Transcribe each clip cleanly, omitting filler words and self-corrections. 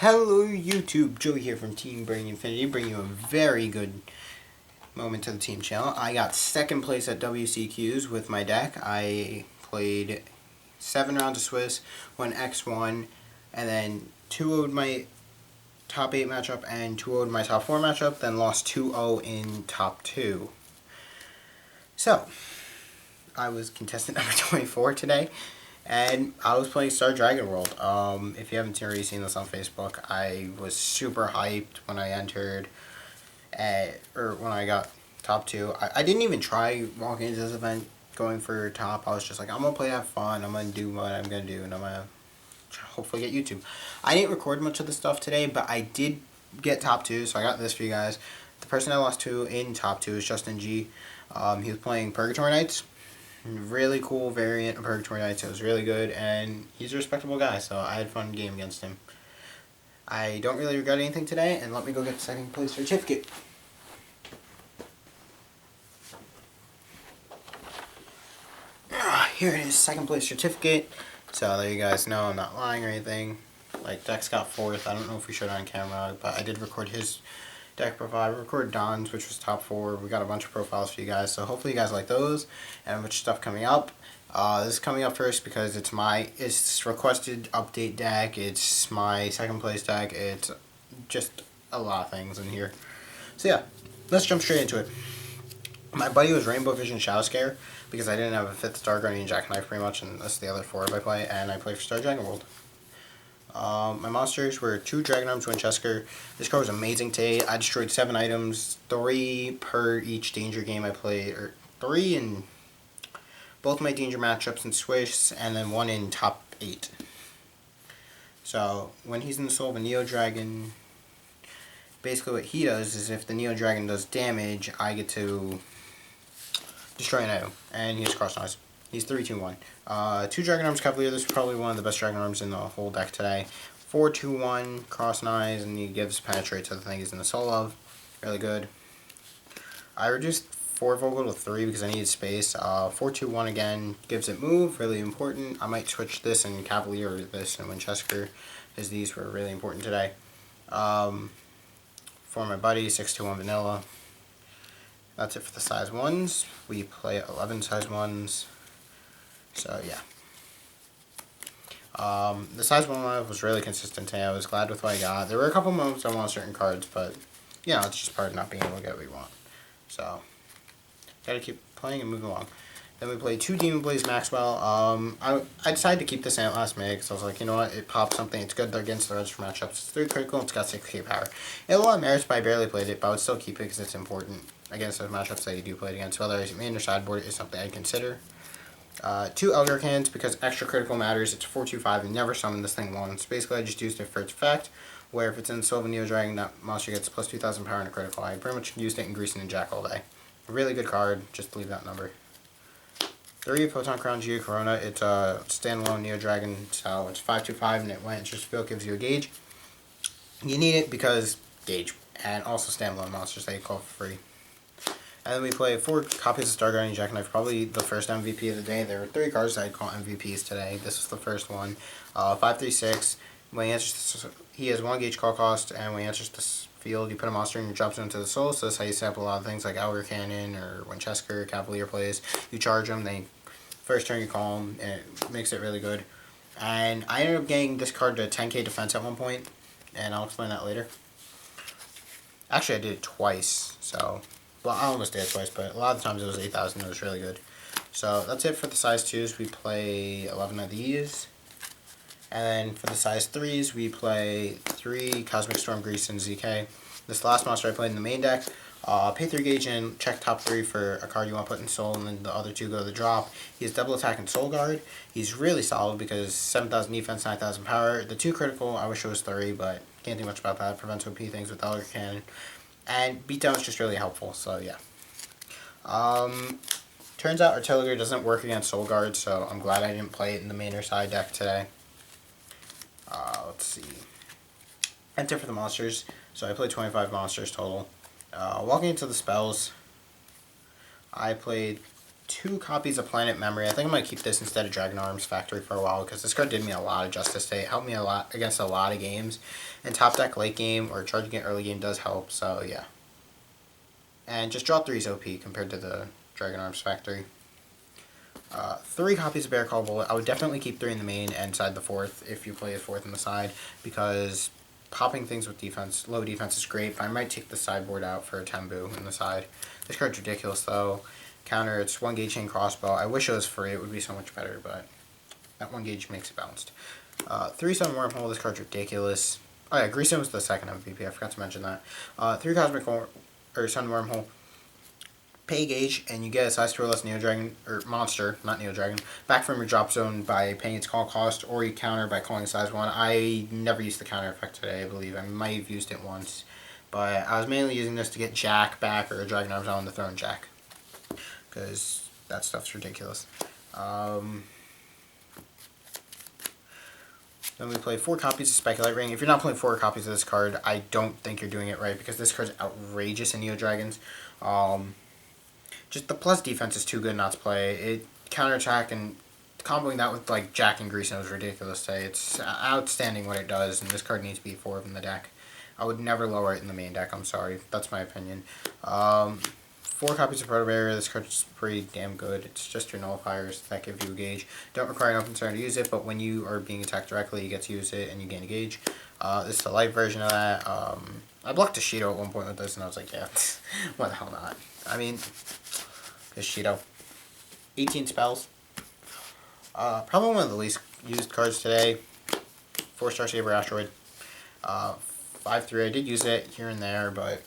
Hello YouTube, Joey here from Team Brain Infinity, bringing you a very good moment to the team channel. I got second place at WCQs with my deck. I played 7 rounds of Swiss, won X1, and then 2-0'd my top 8 matchup and 2-0'd my top 4 matchup, then lost 2-0 in top 2. So, I was contestant number 24 today. And I was playing Star Dragon World. If you haven't already seen this on Facebook, I was super hyped when I entered, or when I got top 2. I didn't even try walking into this event going for top. I was just like, I'm going to play, have fun, I'm going to do what I'm going to do, and I'm going to hopefully get YouTube. I didn't record much of the stuff today, but I did get top 2, so I got this for you guys. The person I lost to in top 2 is Justin G. He was playing Purgatory Knights. Really cool variant of Purgatory Knights. It was really good, and he's a respectable guy, so I had a fun game against him. I don't really regret anything today, and let me go get the second place certificate. Here it is, second place certificate. So there you guys know I'm not lying or anything. Like, Dex got 4th. I don't know if we showed it on camera, but I did record his deck profile. I recorded Don's, which was top 4. We got a bunch of profiles for you guys, so hopefully you guys like those, and a bunch of stuff coming up. This is coming up first because it's requested update deck, it's my second place deck, it's just a lot of things in here. So yeah, let's jump straight into it. My buddy was Rainbow Vision Shadow Scare because I didn't have a 5th Star Guardian Jackknife pretty much, and that's the other 4 I play, and I play for Star Dragon World. My monsters were 2 Dragon Arms Winchester. This card was amazing today. I destroyed 7 items, 3 per each danger game I played, or 3 in both my danger matchups in Swiss, and then 1 in top 8. So when he's in the soul of a Neo Dragon, basically what he does is if the Neo Dragon does damage, I get to destroy an item, and he has Cross Knives. He's 3-2-1. 2 Dragon Arms Cavalier. This is probably one of the best Dragon Arms in the whole deck today. 4-2-1 Cross Knives, and he gives Penetrate to the thing he's in the soul of. Really good. I reduced 4 Vogel to 3 because I needed space. 4-2-1 again gives it move. Really important. I might switch this in Cavalier or this in Winchester, because these were really important today. For my buddy, 6-2-1 Vanilla. That's it for the size 1s. We play 11 size 1s. So yeah. The size 1 was really consistent today. I was glad with what I got. There were a couple moments I wanted certain cards, but yeah, it's just part of not being able to get what we want. So gotta keep playing and moving along. Then we played 2 Demon Blaze Maxwell. I decided to keep this in at last minute because I was like, you know what, it popped something. It's good against the register matchups. It's 3 critical. It's got 6k power. It had a lot of merits, but I barely played it. But I would still keep it because it's important against those matchups that you do play it against. Whether it's main or sideboard is something I'd consider. 2 Elder Cannons because extra critical matters. It's 4-2-5 and never summon this thing once. Basically, I just used it for its effect, where if it's in Soul of a Neo Dragon, that monster gets plus 2,000 power and a critical. I pretty much used it in Greasing and Jack all day. A really good card. Just leave that number. 3 Photon Crown Geo Corona. It's a standalone Neo Dragon, so it's 5-2-5 and it went. Just feel gives you a gauge. You need it because gauge, and also standalone monsters that you call for free. And then we play 4 copies of Star Guardian Jackknife, probably the first MVP of the day. There were 3 cards that I'd call MVPs today. This was the first one. 5-3-6. When he answers this, he has 1 gauge call cost, and when he enters this field, you put a monster and you drop it into the soul. So that's how you set up a lot of things like Elder Cannon or Winchester, Cavalier plays. You charge them, then first turn you call them, and it makes it really good. And I ended up getting this card to 10k defense at one point, and I'll explain that later. Actually, I did it twice, so... Well, I almost did it twice, but a lot of the times it was 8,000. It was really good. So that's it for the size 2s. We play 11 of these. And then for the size 3s, we play 3 Cosmic Storm Grease and ZK. This last monster I played in the main deck. Pay 3 gauge and check top 3 for a card you want to put in Soul, and then the other 2 go to the drop. He has double attack and Soul Guard. He's really solid because 7,000 defense, 9,000 power. The 2 critical, I wish it was 3, but can't do much about that. Prevents OP things with Elder Cannon. And beatdown is just really helpful, so yeah. Turns out Artillery doesn't work against Soul Guard, so I'm glad I didn't play it in the main or side deck today. Let's see. Enter for the monsters. So I played 25 monsters total. Walking into the spells, I played 2 copies of Planet Memory. I think I'm going to keep this instead of Dragon Arms Factory for a while because this card did me a lot of justice today. It helped me a lot against a lot of games. And top deck late game or charging it early game does help, so yeah. And just draw 3 is OP compared to the Dragon Arms Factory. 3 copies of Bear Call Bullet. I would definitely keep 3 in the main and side the 4th if you play a 4th in the side, because popping things with defense, low defense is great, but I might take the sideboard out for a Tembu in the side. This card's ridiculous though. Counter, it's 1 gauge chain crossbow. I wish it was free, it would be so much better, but that 1 gauge makes it balanced. 3-7 Wormhole, this card's ridiculous. Oh yeah, Greason was the second MVP, I forgot to mention that. 3 Cosmic Sun Wormhole. Pay gauge, and you get a size 2 or less Neo Dragon, or monster, not Neo Dragon, back from your drop zone by paying its call cost, or you counter by calling size 1. I never used the counter effect today, I believe. I might have used it once, but I was mainly using this to get Jack back, or Dragon Arms on the throne Jack, because that stuff's ridiculous. Then we play 4 copies of Speculate Ring. If you're not playing 4 copies of this card, I don't think you're doing it right, because this card's outrageous in Neo Dragons. Just the plus defense is too good not to play. It counterattack and comboing that with like Jack and Greason was ridiculous today. It's outstanding what it does, and this card needs to be 4 in the deck. I would never lower it in the main deck, I'm sorry. That's my opinion. 4 copies of Proto Barrier. This card's pretty damn good. It's just your nullifiers that give you a gauge. Don't require an open turn to use it, but when you are being attacked directly, you get to use it and you gain a gauge. This is the light version of that. I blocked a Shido at one point with this, and I was like, yeah, why the hell not? I mean, this Shido. 18 spells. Probably one of the least used cards today. 4-star Saber Asteroid. 5-3. I did use it here and there, but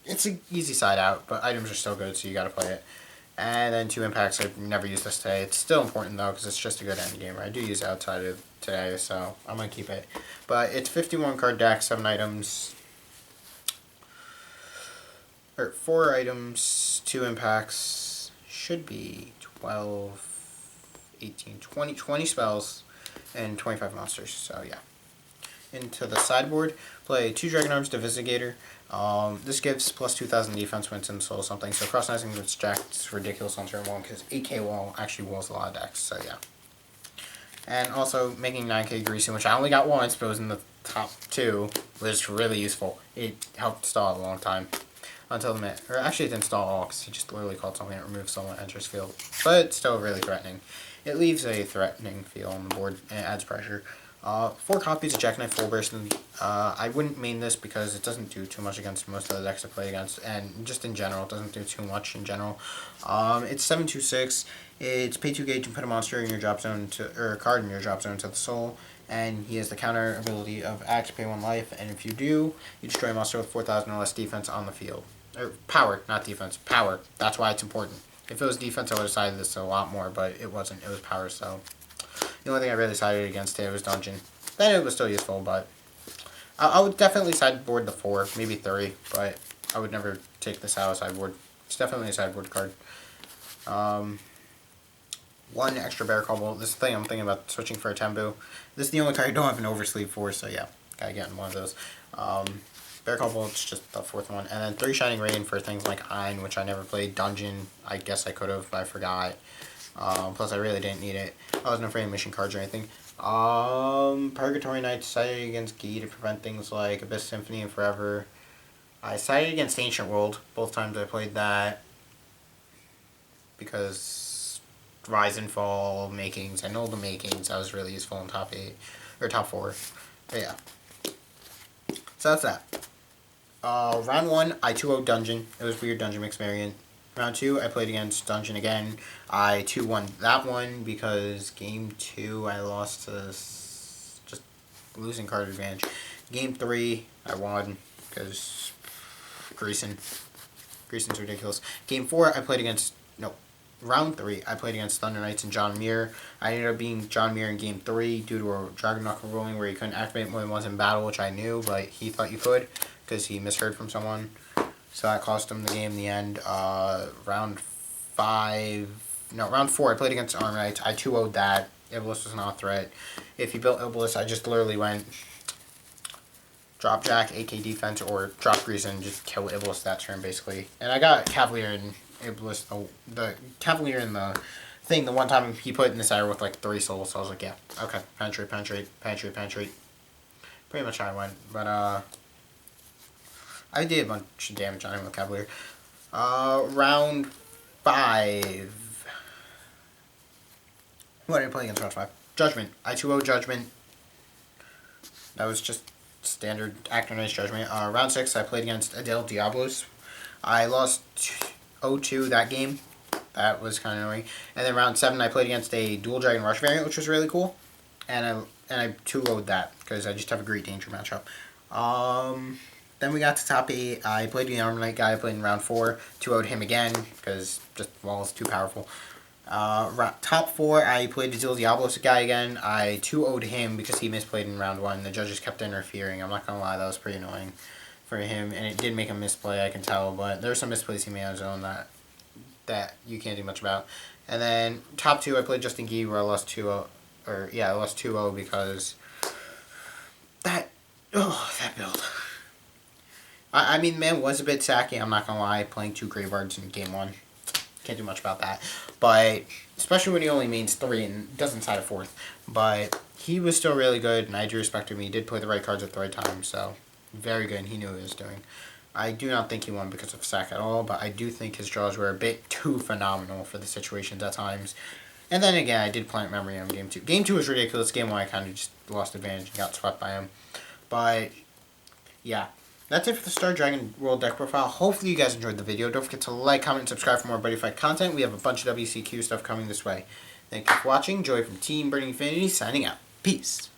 it's an easy side out. But items are still good, so you gotta play it. And then 2 impacts. I've never used this today. It's still important though, because it's just a good end gamer. I do use it outside of today, so I'm gonna keep it. But it's 51 card deck, 7 items. Or 4 items, 2 impacts. Should be 12, 18, 20 spells, and 25 monsters. So yeah. Into the sideboard, play 2 Dragon Arms Divisigator. This gives plus 2,000 defense when it's in soul something. So cross-nicing with Jack is ridiculous on turn 1 because 8k wall actually walls a lot of decks. So yeah. And also making 9k Greasing, which I only got once, but it was in the top 2, was really useful. It helped stall a long time. Until the minute, or actually it didn't stall all, because he just literally called something that removes someone enters field. But it's still really threatening. It leaves a threatening feel on the board, and it adds pressure. 4 copies of Jackknife Full Burst. I wouldn't main this because it doesn't do too much against most of the decks I play against, and just in general, it doesn't do too much in general. It's 7/2/6. It's pay 2 gauge and put a monster in your drop zone or a card in your drop zone to the soul. And he has the counter ability of act, pay 1 life, and if you do, you destroy a monster with 4,000 or less defense on the field. Or power, not defense. Power. That's why it's important. If it was defense, I would have sided this a lot more, but it wasn't. It was power, so the only thing I really sided against today was Dungeon. Then it was still useful, but I would definitely sideboard the 4, maybe 3, but I would never take this out of sideboard. It's definitely a sideboard card. 1 extra Bear Call Bolt. This thing I'm thinking about switching for a Tembu. This is the only card I don't have an oversleeve for, so yeah, gotta get in one of those. Bear Call Bolt's just the 4th one. And then 3 Shining Rain for things like Ein, which I never played. Dungeon, I guess I could have, but I forgot. Plus I really didn't need it. I wasn't afraid of mission cards or anything. Purgatory Knight sided against Gi to prevent things like Abyss Symphony and Forever. I sided against Ancient World both times I played that, because Rise and Fall makings, I know the makings, that was really useful in top 8 or top 4. But yeah. So that's that. Round 1, I 2-0'd Dungeon. It was weird Dungeon mix variant. Round 2, I played against Dungeon again. I 2-1 that one because game 2 I lost to just losing card advantage. Game 3, I won because Greason's ridiculous. Game 4, I played against, no, round 3, I played against Thunder Knights and John Muir. I ended up being John Muir in game 3 due to a Dragon Knuckle ruling where you couldn't activate more than once in battle, which I knew, but he thought you could because he misheard from someone. So that cost him the game in the end. Round 4, I played against Armor Knights. I 2-0'd that. Iblis was not a threat. If you built Iblis, I just literally went drop Jack, AK defense, or drop Greason, just kill Iblis that turn, basically. And I got Cavalier and it was the Cavalier in the thing. The one time he put in this error with like 3 souls, so I was like, yeah, okay, penetrate, penetrate, penetrate, penetrate. Pretty much how I went, but I did a bunch of damage on him with Cavalier. Round 5. What did I play against round 5? Judgment. I 2-0 Judgment. That was just standard Actor Nice Judgment. Round 6, I played against Adele Diablos. I lost 0-2 that game. That was kind of annoying. And then round 7, I played against a Dual Dragon Rush variant, which was really cool. And I 2-0'd that because I just have a great danger matchup. Then we got to top 8. I played the Armor Knight guy. I played in round 4. 2-0'd him again because just Wall is too powerful. Top 4, I played the Zil Diablos guy again. I 2-0'd him because he misplayed in round 1. The judges kept interfering. I'm not going to lie, that was pretty annoying for him. And it did make him misplay, I can tell. But there were some misplays he made on his own that you can't do much about. And then top 2, I played Justin Gee where I lost 2-0. I lost 2-0 because that build. I mean, man was a bit sacky, I'm not going to lie, playing 2 Graveyards in game 1. Can't do much about that. But, especially when he only mains 3 and doesn't side a 4th. But, he was still really good, and I do respect him. He did play the right cards at the right time, so, very good, and he knew what he was doing. I do not think he won because of sack at all, but I do think his draws were a bit too phenomenal for the situations at times. And then again, I did plant memory on game 2. Game 2 was ridiculous. Game 1, I kind of just lost advantage and got swept by him. But, yeah. That's it for the Star Dragon World Deck Profile. Hopefully you guys enjoyed the video. Don't forget to like, comment, and subscribe for more Buddyfight content. We have a bunch of WCQ stuff coming this way. Thank you for watching. Joey from Team Burning Infinity signing out. Peace.